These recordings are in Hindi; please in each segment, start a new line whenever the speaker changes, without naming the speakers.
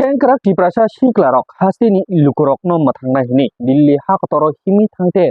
Shengkrak Tiprasa Shiklarok Hasini Lukurokno Matangnahini Dilli Hakotoro Himi Tangte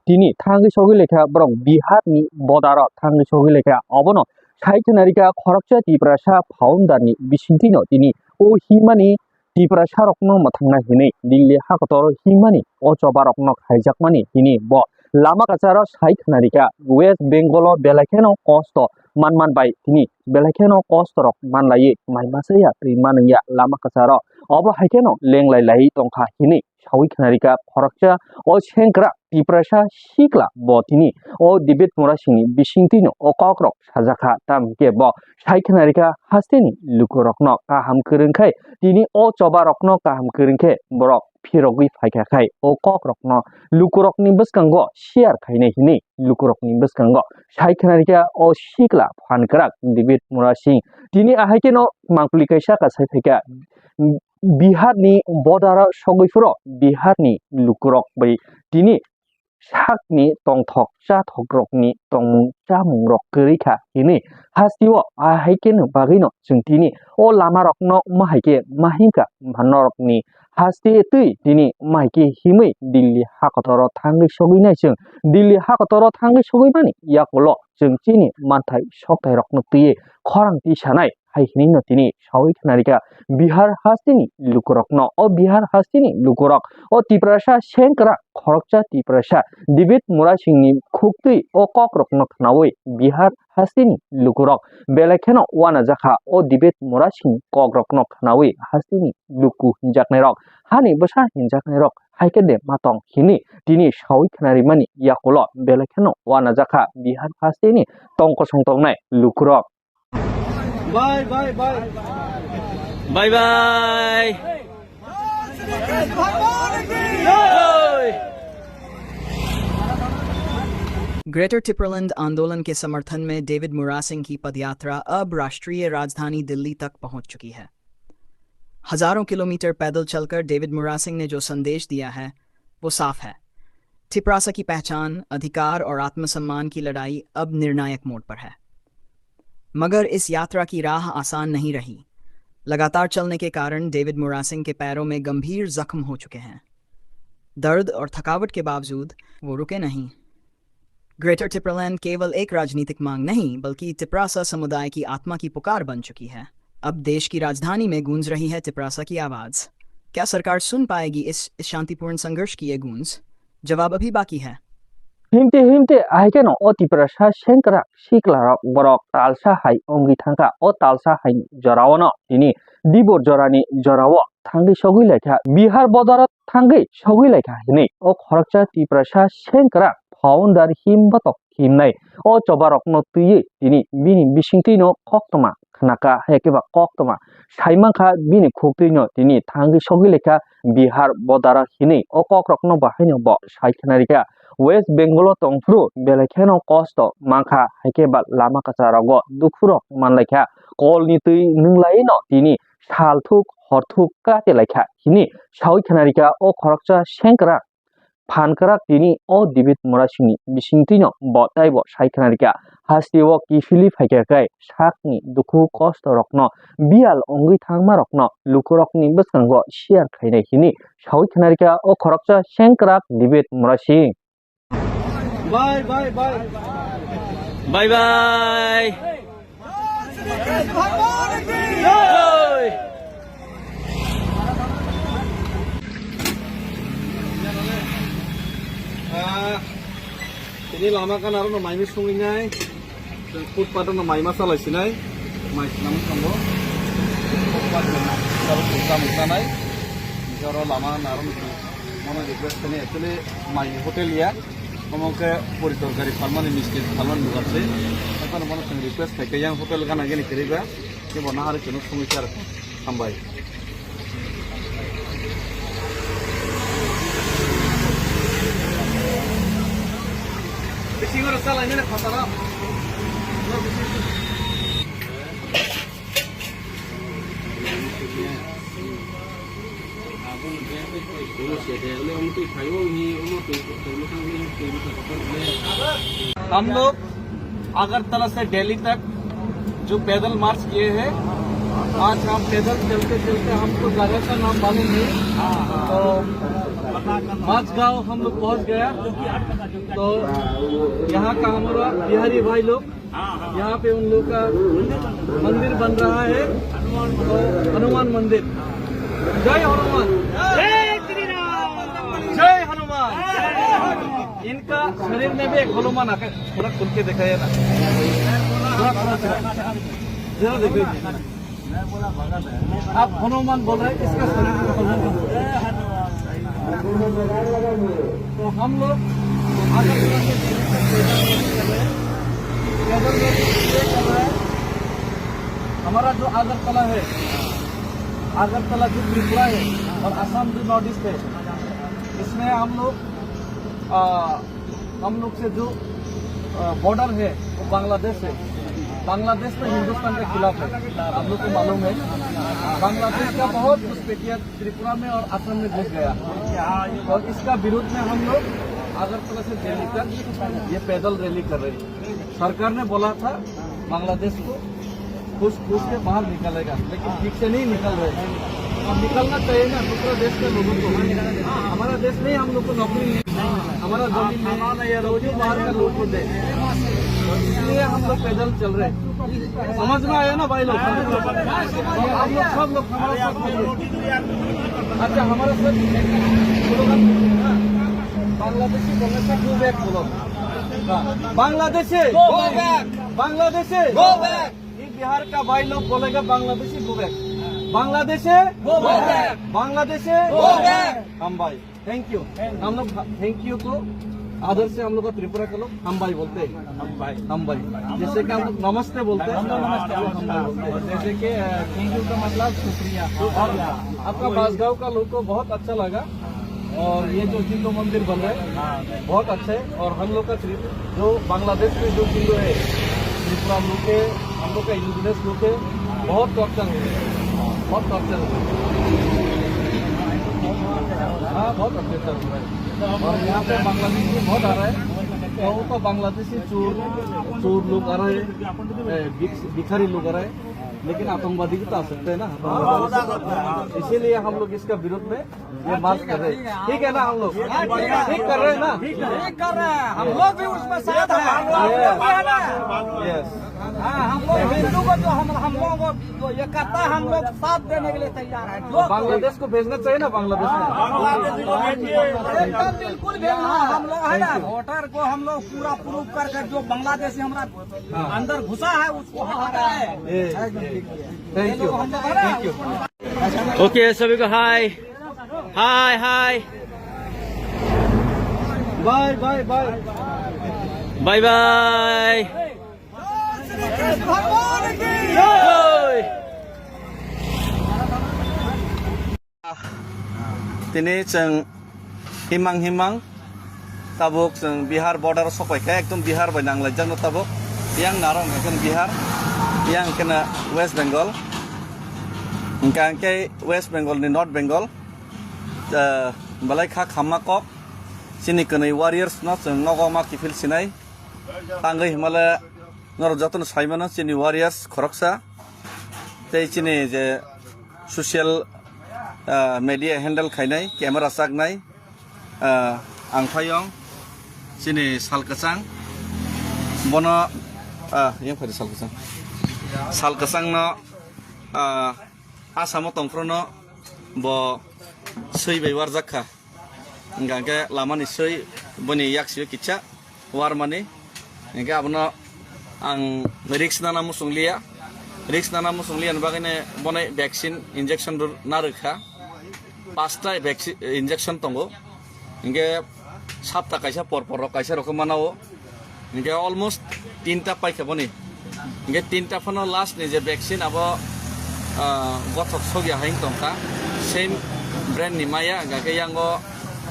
Tini Tangi Sogileka Brok Biharni Bodara Tangi Sogileka Obono Shaikanarika Korokcha Tiprasa Poundani Bishintino Tini O Himani Tiprasa Rokno Matangnahini Dilli Hakotoro Himani Ochobarokno Hijakmani Tini Bo Lama Kasara Shaikanarika West Bengal Belakeno Costo Man by Tini Belakeno Costo Manlay my Masaya Primanaya Lama Kasara Oba Hakeno Leng Lai Tonka Hini Shawi Kanarika Korokcha O Shenkra Tiprasa Shikla Botini O Dibit Murashini Bishintino O Kokrok Shazaka Tam Gebo Shai Kanarika Hastini Lukurokno Kaham Kurinkai Tini O Chobarokno Kaham Kurinke Borok Pirogi Fakakai O Kokrokno Lukurok Nimbus Kango Share Kaine Hini Lukurok Nimbus Kango Shai Kanarika O Shikla Pankrak Dibit Murashing Tini Ahakeno Manklikasha Kasafika Biharni Bodara Shogifro Biharni Lukurok by Tini Shakni Tongtok Shatokrokni Tong Chamungrok Kurika Ini Hastiwo Ahaken Bagino Suntini O Lamarokno Mahike Mahinka Manorokni Hasti Tini Maiki Himi Dilli Hakotoro Tangi Shogination Dilli Hakotoro Tangi Shogimani Yakolo Jungchini Mantai Shoktairoknuti Korang Tishanai Haikini Tini Shawi Kanarika Bihar Hastini Lukurokno O Bihar Hastini Lukurok O Tiprasa Shenkra Korokcha Tiprasa Dibit Murashini Kukti O Kokrokno Knawi Bihar Hastini Lukurok Belakeno Wanazaka O Dibit Murashin Kokrokno Knawi Hastini Luku Jaknerok Hani Basa Jaknerok Haikede Matong Hini Dini Shawi Kanarimani Yakolo Belakeno Wanazaka Bihar Hastini Tongko Songtongnai Lukurok
Bye.
Greater Tipraland आंदोलन के समर्थन में डेविड मुरा सिंह की पदयात्रा अब राष्ट्रीय राजधानी दिल्ली तक पहुंच चुकी है। हजारों किलोमीटर पैदल चलकर डेविड मुरा सिंह ने जो संदेश दिया है वो साफ है। टिपरासा की पहचान, अधिकार और आत्मसम्मान की लड़ाई अब निर्णायक मोड़ पर है। मगर इस यात्रा की राह आसान नहीं रही। लगातार चलने के कारण डेविड मुरा सिंह के पैरों में गंभीर जख्म हो चुके हैं। दर्द और थकावट के बावजूद वो रुके नहीं। ग्रेटर टिपरलैंड केवल एक राजनीतिक मांग नहीं बल्कि टिपरासा समुदाय की आत्मा की पुकार बन चुकी है। अब देश की राजधानी में गूंज रही है टिपरासा की आवाज़। क्या सरकार सुन पाएगी इस शांतिपूर्ण संघर्ष की ये गूंज? जवाब अभी बाकी है।
Himte Ahekeno O Tiprasa Shenkra Shiklarok Borok Talsa Hai Ongi Tanka O Talsa Hai Jorawono Tini Dibor Jorani Jorawo Tangi Shogileka Bihar Bodara Tangi Shogileka Hini O Korokcha Tiprasa Shenkra Poundar Himbatok Himnai O Chobarok no Tuyi Tini Bini Bishintino Koktoma Kanaka Hekeba Koktoma Shaimanka Bini Kuktino Tini Tangi Shogileka Bihar Bodara Hini O Kokrok no Bahino Bo Shaikanarika West Bengal Tongfru Belakeno Costo Manka Hakeba Lama Kasarago Dukfuro Manlaka Kol Nitui Nunglaino Tini Shaltuk Hortuk Katilaka Hini Shawi Kanarika O Korokcha Shenkra Pankrak Tini O Dibit Murashini Bishintino Botaibo Shai Kanarika Hastiwo Kifili Hakakai Shakni Duku Costo Rokno Bial Ongi Tangmarokno Lukurokni Buskango Share Kaine Hini Shawi Kanarika O Korokcha Shenkrak Dibit Murashi
Bye. Ini lama kan harus nomai sungai, footpath nomai masalah sini, nomai namun kamu footpath kalau kita mukanai, kalau lama narum mana request ini actually my hotel ya. Kamu ke puritor dari Salman Miskin Salman bukan sih, apa namanya request kayak yang hotel kan aja nih kira-kira, ini mana hari jenuh sungai sampai. Bising orang salah ini nak pasal हम लोग अगरतला से दिल्ली तक जो पैदल मार्च किए हैं आज हम पैदल चलते चलते हमको जगह का नाम मालूम नहीं, तो माझगांव हम लोग पहुंच गया। तो यहाँ का हमारा बिहारी भाई लोग, यहाँ पे उन लोग का मंदिर बन रहा है, तो हनुमान मंदिर। जय हनुमान, जय हनुमान। इनका शरीर में भी एक हनुमान आकर थोड़ा खुल के दिखाइए ना, जरा देखिए। आप हनुमान बोल रहे हैं, इसका शरीर में हनुमान। तो हम लोग आगरतला से पैदल कर रहे हैं। हमारा जो आगरतला है, आगरतला जो त्रिपुरा है और असम जो नॉर्थ ईस्ट है, इसमें हम लोग से जो बॉर्डर है वो बांग्लादेश है। बांग्लादेश तो हिंदुस्तान के खिलाफ है, आप लोग को मालूम है। बांग्लादेश का बहुत घुसपैठिया त्रिपुरा में और असम में घुस गया, और इसका विरोध में हम लोग आगरतला से दिल्ली तक ये पैदल रैली कर रहे हैं। सरकार ने बोला था बांग्लादेश को घुस के बाहर निकलेगा, लेकिन ठीक से नहीं निकल रहे। अब निकलना चाहिए ना दूसरे देश के लोगों को। हमारा देश नहीं, हम लोग को नौकरी नहीं, हमारा जमीन नहीं, रोज ही बाहर का लोग को दे, इसलिए हम लोग पैदल चल रहे। समझ में आया ना भाई लोग? आप लोग सब लोग हमारे साथ। अच्छा, हमारे साथ बांग्लादेशी बोलने से गो बैक बोलो। Bangladeshi Bangladeshi go back. ये बिहार का भाई लोग बोलेगा Bangladeshi go back, Bangladeshi go back, Bangladeshi go back. हम भाई थैंक यू, हम लोग थैंक यू को आदर से हम लोग का त्रिपुरा के लोग हम भाई बोलते हैं। हम भाई जैसे कि हम लोग नमस्ते बोलते हैं, नमस्ते हम भाई बोलते हैं। जैसे कि थैंक यू का मतलब शुक्रिया। और आपका बांसगांव का लोग को बहुत अच्छा लगा, और ये जो हिंदू मंदिर बन रहा है बहुत अच्छा है। और हम लोग का जो बांग्लादेश में जो हिंदू है त्रिपुरा लोग के, हम लोग का इंडिजिनस लोग के बहुत टॉर्चर हो रहे हैं, बहुत टॉर्चर हो रहे हैं। हाँ, बहुत अत्याचार हो रहा है। और यहाँ पे बांग्लादेश भी बहुत आ रहा है, तो वो बांग्लादेशी चोर लोग आ रहे हैं, भिखारी लोग आ रहे हैं, लेकिन आतंकवादी भी तो आ सकते हैं ना। इसीलिए हम लोग इसका विरोध में ये मार्च कर रहे हैं। ठीक है ना? हम लोग ठीक कर रहे हैं ना? ठीक कर रहे हैं, हम लोग भी उसमें साथ हैं। हम लोग हिंदू को जो हम लोगों को जो ये करता है, हम लोग साथ देने के लिए तैयार है। बांग्लादेश को भेजना चाहिए ना, बांग्लादेश में एकदम बिल्कुल भेजना। हम लोग है ना, वोटर को हम लोग पूरा प्रूफ करके जो बांग्लादेशी हमारा अंदर घुसा है उसको हटाना है। Thank you, thank you.
Okay, सभी को hi hi hi,
bye bye bye
bye bye.
दिनै जों हिमां tabuk जों बिहार बर्डार सफायखा एकदम बिहार बाय नांलायजानो tabuk yang narong kan बिहार yang kena West Bengal ingkangkai West Bengal ni North Bengal balai kha khamma kok sini kenai warriors no जों nogoma kifil sinai tangai himala nor jatun saimana sini warriors khoroksa tei sini je social media handle khainai camera saknai angphayong sini salkasang bono yang phari salkasang no asamo tongfrono bo sei bai warjakha ingkangke lamani sei boni yaksio kitcha warmani ingke abono ang risk nana musunglia bagine bonai vaccine injection narukha pasta vaccine injection tongo ingke sapta kaisa porpor kaisa rokom manao ingke almost 3ta paikha boni ingke 3ta phono last ni je vaccine abo gothok sogya haing tongka same brand ni maya gake yango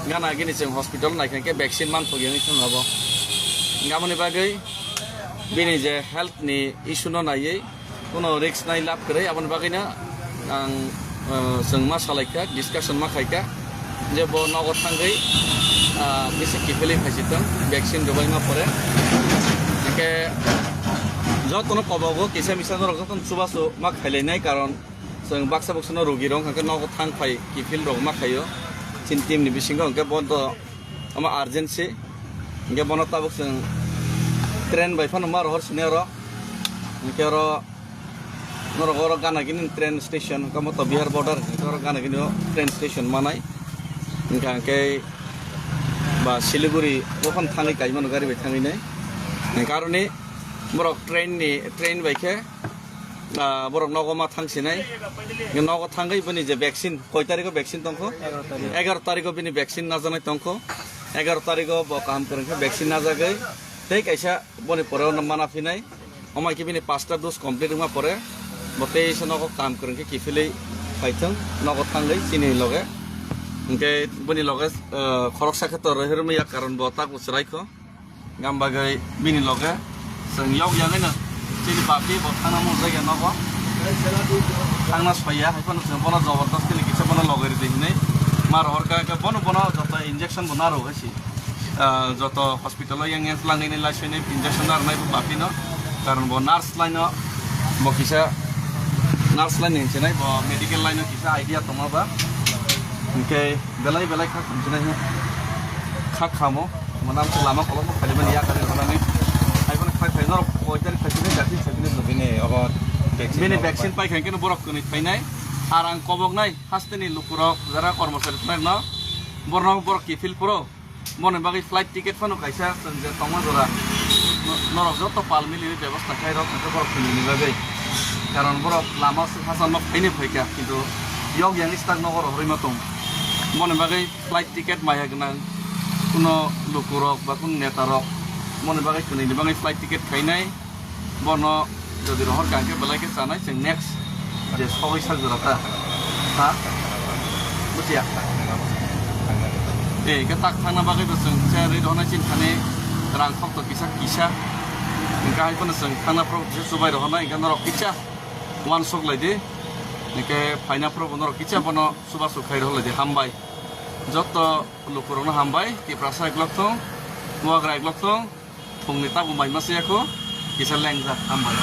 gana gini jeng hospital naikhanke vaccine man thogyani thongabo ngamoni bagai bini je health ni issue no nai kono risk nai lab kare abon bagina ang jeng ma salaika discussion ma khaika je bo nogor thangai bisi kifeli phaisitong vaccine jobai ma pore ke যতনো কবাবো কিসা মিসা নরক যতন সুবাসু मा खायलायनाय कारण जों बाक्सा बक्सनो रोगि रं हांखो नगद थांफाय किफिल रं मा खायो चिन टीमनि बिसिंगो हांखो बन्द ama urgency हांखो बनो ताबुक जों ट्रेन बायफानो मार हरसिने र हांखो र नरक र गानागिनि ट्रेन स्टेशन कमत बिहार बॉर्डर र गानागिनि ट्रेन स्टेशन मानाय हांखो बा सिलिगुरि ओखन थाङै गायमोन गारि बाय थाङैनाय कारणे बरक ट्रेन बायखे बरक नगमा थांसिनाय नग थाङै बनि जे भ्याक्सिन कय तारिखो भ्याक्सिन दंखो 11 तारिखो बिनि भ्याक्सिन नाजानाय दंखो 11 तारिखो ब काम करनखो भ्याक्सिन नाजागै तै कैसा बनि परे माना फिनाय अमाय कि बिनि 5टा डोज कमप्लीट मा परे बते नग काम करनखो किफिलै फाइथों नग थाङै चिनि लगे ओंके बनि लगे खरक साखत रहिरमैया कारण ब ताक उसरायखो गामबागै बिनि लगे जों याव याङैनो चिनि बापि ब थांना मजाया नग थांना सया हायफानो जों बना जबरदस्ति किसा बना लगेरि दिनै मार हरका का बना जत इंजेक्शन बना रो हसी जत हॉस्पिटल yang लांगैनै लासैनै इंजेक्शन नारनाय बापि न कारण ब नार्स लाइन ब किसा नार्स लाइन हिंसैनाय ब मेडिकल लाइन किसा आइडिया दङबा ओंके बेलाय बेलाय खा खमसिनाय खा खामो मनाम लामा कलम खालिबान या खालि होनानै आइबन खाय फाइनर कयतार खासिने जाति साबिने बिने अब बिनि भ्याक्सिन पाइखायकेनो बरक कनि फाइनाय आर आं कबकनाय हास्तेनि लुकुरक जरा कर्मचारी फाय न बरन बरक किफिल प्रो मने बागै फ्लाइट टिकेट फानो कायसा संजे तमा जरा नरक जत पाल मिलि व्यवस्था खाय रक बरक कनि बागै कारण बरक लामा हासान न फाइने फायका किन्तु यग यानि स्टाक नगर हरिमा दं मने बागै फ्लाइट टिकेट माया गना कुनो लुकुरक बा कुन नेतारक मने बागै कनि बागै फ्लाइट टिकेट खायनाय बन যদি রহর কাকে বেলাকে চানাই जों नेक्स्ट যে সবাই সাজরাটা তা বুঝিয়া কে তাক থানা বাগै जों চাरै রহনা চিনখানে রাং খপ্ত কিসা गाहाय कोन जों थाना प्र सुबाय रहना इनका नरक किचा वान सक लायदि निके फाइना प्र नरक किचा बन सुबा सुखाय रहलायदि हामबाय जत लोकरनो हामबाय कि प्रासा एकलक तो वाग्रा एकलक तो फुंनि ताबु माइमासेयाखौ किसा लेंजा हामबाय